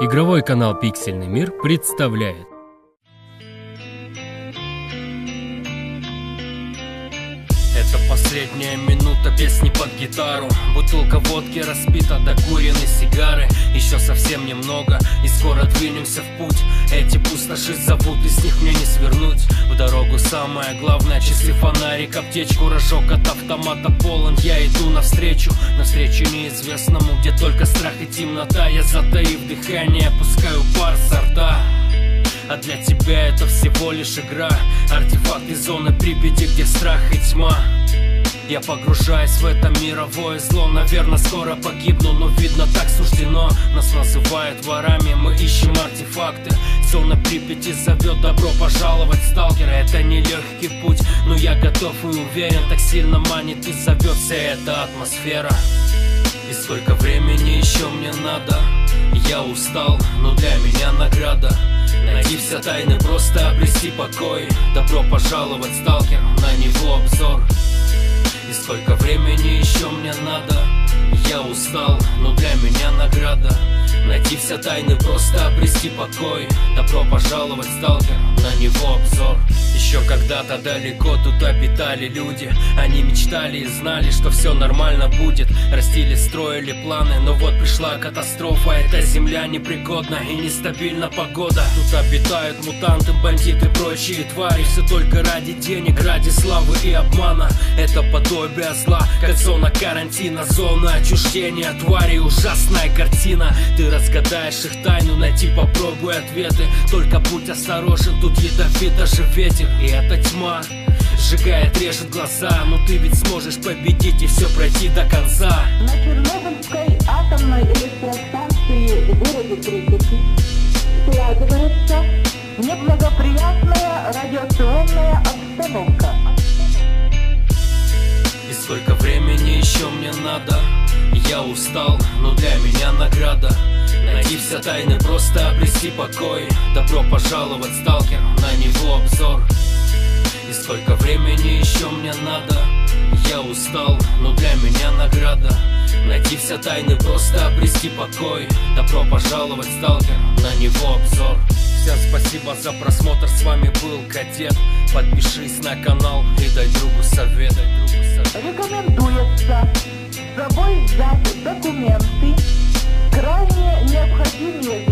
Игровой канал Pixelный мир представляет. Это последняя минута песни под гитару. Бутылка водки распита, докурены сигары. Еще совсем немного и скоро двинемся в путь. Эти пустоши зовут, из них мне не свернуть. В дорогу самое главное, часы, фонарик, аптечку, рожок от автомата полон. Я иду навстречу неизвестному, где только страх и темнота. Я, затаив дыхание, пускаю пар со рта. А для тебя это всего лишь игра, артефакт из зоны Припяти, где страх и тьма. Я погружаюсь в это мировое зло. Наверное, скоро погибну, но видно, так суждено. Нас называют ворами, мы ищем артефакты. Зона Припяти зовет, добро пожаловать, сталкеры. Это нелегкий путь, но я готов и уверен. Так сильно манит и зовет вся эта атмосфера. И сколько времени еще мне надо? Я устал, но для меня награда найти все тайны, просто обрести покой. Добро пожаловать, сталкер, на него обзор. И сколько времени еще мне надо? Я устал, но для меня награда найти все тайны, просто обрести покой. Добро пожаловать, сталкер, на него обзор. Еще когда-то далеко тут обитали люди. Они мечтали и знали, что все нормально будет. Растили, строили планы, но вот пришла катастрофа. Эта земля непригодна и нестабильна погода. Тут обитают мутанты, бандиты, прочие твари. Все только ради денег, ради славы и обмана. Это подобие зла, как зона карантина, зона отчуждения твари. Ужасная картина. Ты разгадаешь их тайну, найти попробуй ответы. Только будь осторожен, тут ядовит даже ветер. И эта тьма сжигает, режет глаза. Но ты ведь сможешь победить и все пройти до конца. На Чернобыльской атомной электростанции в городе Припяти складывается неблагоприятная радиационная обстановка. И сколько времени еще мне надо? Я устал, но для меня награда найти все тайны, просто обрести покой. Добро пожаловать, сталкер, на него обзор. И сколько времени еще мне надо? Я устал, но для меня награда найти все тайны, просто обрести покой. Добро пожаловать, сталкер, на него обзор. Всем спасибо за просмотр, с вами был Кадет. Подпишись на канал и дай другу совет. Рекомендуется с собой взять документы, крайне необходимые